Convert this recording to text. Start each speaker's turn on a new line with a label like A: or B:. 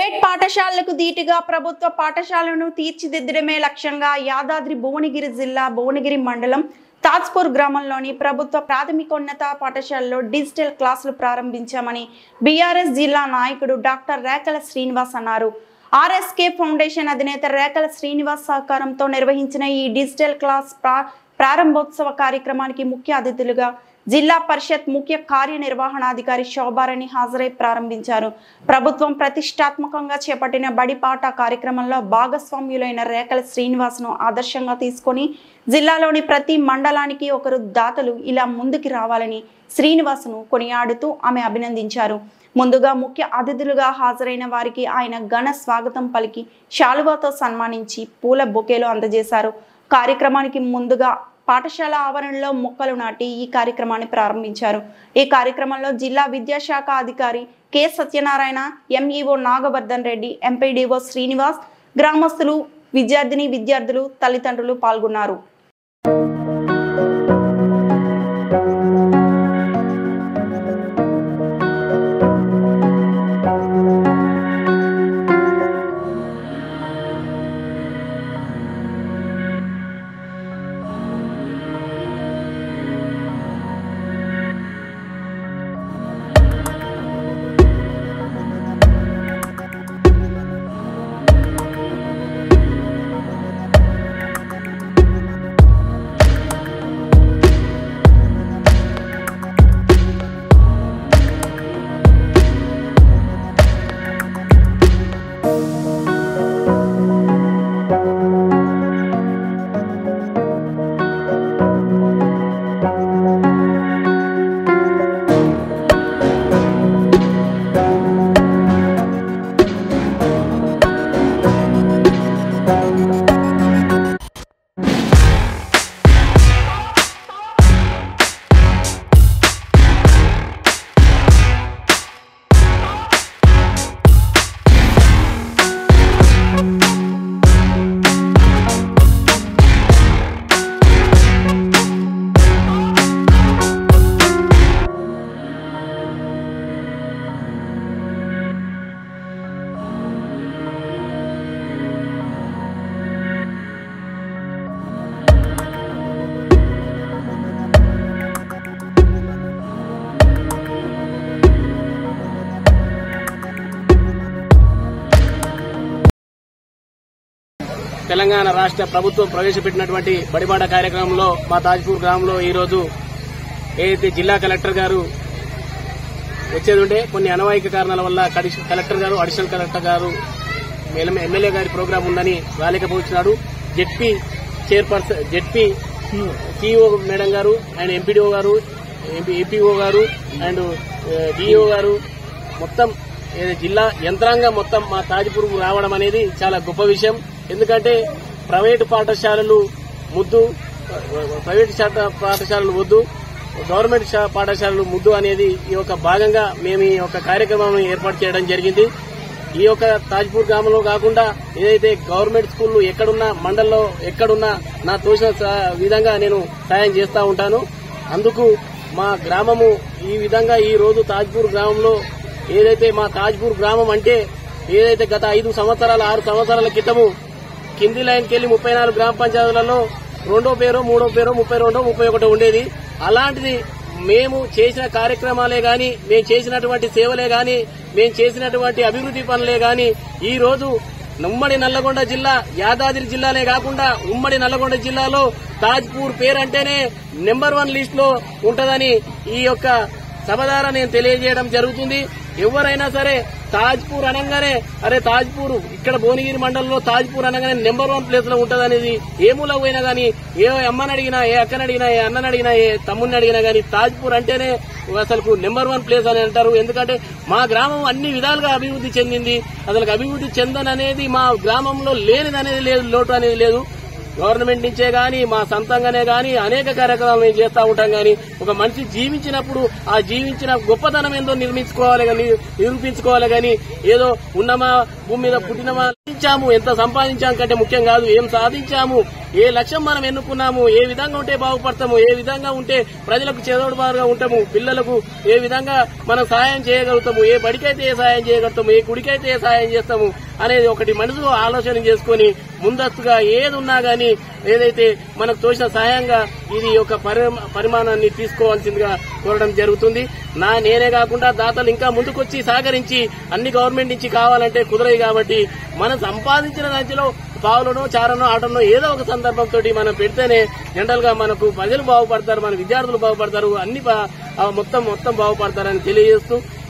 A: Private పాఠశాలలకు ధీటుగా ప్రభుత్వ పాఠశాలను తీర్చిదిద్దడమే లక్ష్యంగా యాదాద్రి భువనగిరి జిల్లా భువనగిరి మండలం తాజ్పూర్ గ్రామంలోని ప్రభుత్వ ప్రాథమికోన్నత పాఠశాలలో డిజిటల్ క్లాసులు ప్రారంభించామని బీఆర్ఎస్ జిల్లా నాయకుడు డాక్టర్ రేకల శ్రీనివాస్ అన్నారు. ఆర్ఎస్కే ఫౌండేషన్ అధినేత రేకల శ్రీనివాస్ సహకారంతో నిర్వహించిన ఈ డిజిటల్ క్లాస్ ప్రారంభోత్సవ కార్యక్రమానికి ముఖ్య అతిథులుగా జిల్లా పరిషత్ ముఖ్య కార్యనిర్వహణాధికారి శోభారాణి హాజరై ప్రారంభించారు. ప్రభుత్వం ప్రతిష్టాత్మకంగా చేపట్టిన బడిపాట కార్యక్రమంలో భాగస్వామ్యులైన రేకల శ్రీనివాస్ను ఆదర్శంగా తీసుకొని జిల్లాలోని ప్రతి మండలానికి ఒకరు దాతలు ఇలా ముందుకు రావాలని శ్రీనివాస్ను కొనియాడుతూ ఆమె అభినందించారు. ముందుగా ముఖ్య అతిథులుగా హాజరైన వారికి ఆయన ఘన స్వాగతం పలికి శాలువాతో సన్మానించి పూల బొకేలు అందజేశారు. కార్యక్రమానికి ముందుగా పాఠశాల ఆవరణలో మొక్కలు నాటి ఈ కార్యక్రమాన్ని ప్రారంభించారు. ఈ కార్యక్రమంలో జిల్లా విద్యాశాఖ అధికారి K Satyanarayana, MEO Nagavardhan Reddy, MPDO Srinivas, గ్రామస్తులు, విద్యార్థులు, తల్లిదండ్రులు పాల్గొన్నారు.
B: తెలంగాణ రాష్ట్ర ప్రభుత్వం ప్రవేశపెట్టినటువంటి బడిబాట కార్యక్రమంలో మా తాజ్పూర్ గ్రామంలో ఈరోజు ఏదైతే జిల్లా కలెక్టర్ గారు వచ్చేది ఉంటే కొన్ని అనవాయిక కారణాల వల్ల కలెక్టర్ గారు, అడిషనల్ కలెక్టర్ గారు, ఎమ్మెల్యే గారి ప్రోగ్రాం ఉందని రాలేకపోతున్నాడు. ZP chairperson, ZP CEO madam గారు అండ్ ఎంపీడీఓ గారు, ఏపీఓ గారు అండ్ డిఓ గారు మొత్తం జిల్లా యంత్రాంగం మొత్తం మా తాజ్పూర్ రావడం అనేది చాలా గొప్ప విషయం. ఎందుకంటే ప్రైవేటు పాఠశాలలు ముద్దు, ప్రైవేటు పాఠశాలలు వద్దు, గవర్నమెంట్ పాఠశాలలు ముద్దు అనేది ఈ యొక్క భాగంగా మేము ఈ యొక్క కార్యక్రమాన్ని ఏర్పాటు చేయడం జరిగింది. ఈ యొక్క తాజ్పూర్ గ్రామంలో కాకుండా ఏదైతే గవర్నమెంట్ స్కూళ్లు ఎక్కడున్నా, మండలంలో ఎక్కడున్నా నా తోచిన విధంగా నేను సాయం చేస్తా ఉంటాను. అందుకు మా గ్రామము ఈ విధంగా ఈ రోజు తాజ్పూర్ గ్రామంలో ఏదైతే మా తాజ్పూర్ గ్రామం అంటే ఏదైతే గత 5 సంవత్సరాల 6 సంవత్సరాల క్రితము కింది లైన్కి వెళ్లి 34 గ్రామ పంచాయతీలలో 2వ పేరు, 3వ పేరు, 32, 31 ఉండేది. అలాంటిది మేము చేసిన కార్యక్రమాలే గాని, మేము చేసినటువంటి సేవలే గాని, మేము చేసినటువంటి అభివృద్ది పనులే గాని ఈ రోజు ఉమ్మడి నల్లగొండ జిల్లా, యాదాద్రి జిల్లానే కాకుండా ఉమ్మడి నల్లగొండ జిల్లాలో తాజ్పూర్ పేరంటేనే నెంబర్ 1 లిస్ట్ లో ఉంటదని ఈ యొక్క సభ ద్వారా నేను తెలియజేయడం జరుగుతుంది. ఎవరైనా సరే తాజ్పూర్ అనగానే అరే తాజ్పూర్ ఇక్కడ భువనగిరి మండలంలో తాజ్పూర్ అనగానే నెంబర్ 1 ప్లేస్ లో ఉంటదనేది ఏ మూల పోయినా గానీ, ఏ అమ్మని అడిగినా, ఏ అక్కని అడిగినా, ఏ అన్నని అడిగినా, ఏ తమ్ముడిని అడిగినా గానీ తాజ్పూర్ అంటేనే అసలు నెంబర్ 1 ప్లేస్ అని అంటారు. ఎందుకంటే మా గ్రామం అన్ని విధాలుగా అభివృద్ది చెందింది. అసలు అభివృద్ది చెందననేది మా గ్రామంలో లేనిదనేది లేదు, లోటు అనేది లేదు. గవర్నమెంట్ నుంచే గాని మా సొంతంగానే గాని అనేక కార్యక్రమాలు మేము చేస్తూ ఉంటాం గాని ఒక మనిషి జీవించినప్పుడు ఆ జీవించిన గొప్పతనం ఏందో నిరూపించుకోవాలి గాని ఏదో ఉన్నమా భూమి మీద పుట్టినమా ఎంత సంపాదించాం కంటే ముఖ్యం కాదు, ఏం సాధించాము, ఏ లక్ష్యం మనం ఎన్నుకున్నాము, ఏ విధంగా ఉంటే బాగుపడతాము, ఏ విధంగా ఉంటే ప్రజలకు చేదోడుబారుగా ఉంటాము, పిల్లలకు ఏ విధంగా మనం సహాయం చేయగలుగుతాము, ఏ బడికైతే ఏ సహాయం చేయగలుగుతాము, ఏ గుడికైతే ఏ సహాయం చేస్తాము అనేది ఒకటి మనసులో ఆలోచన చేసుకుని ముందస్తుగా ఏది ఉన్నా గానీ ఏదైతే మనకు తోచిన సహాయంగా ఇది ఒక పరిమాణాన్ని తీసుకోవాల్సిందిగా కోరడం జరుగుతుంది. నేనే కాకుండా దాతలు ఇంకా ముందుకొచ్చి సహకరించి అన్ని గవర్నమెంట్ నుంచి కావాలంటే కుదరదు కాబట్టి మనం సంపాదించిన దాంట్లో పావులను చారనో ఆటనో ఏదో ఒక సందర్భంతో మనం పెడితేనే జనరల్ గా మనకు ప్రజలు బాగుపడతారు, మన విద్యార్థులు బాగుపడతారు, అన్ని మొత్తం బాగుపడతారని తెలియజేస్తూ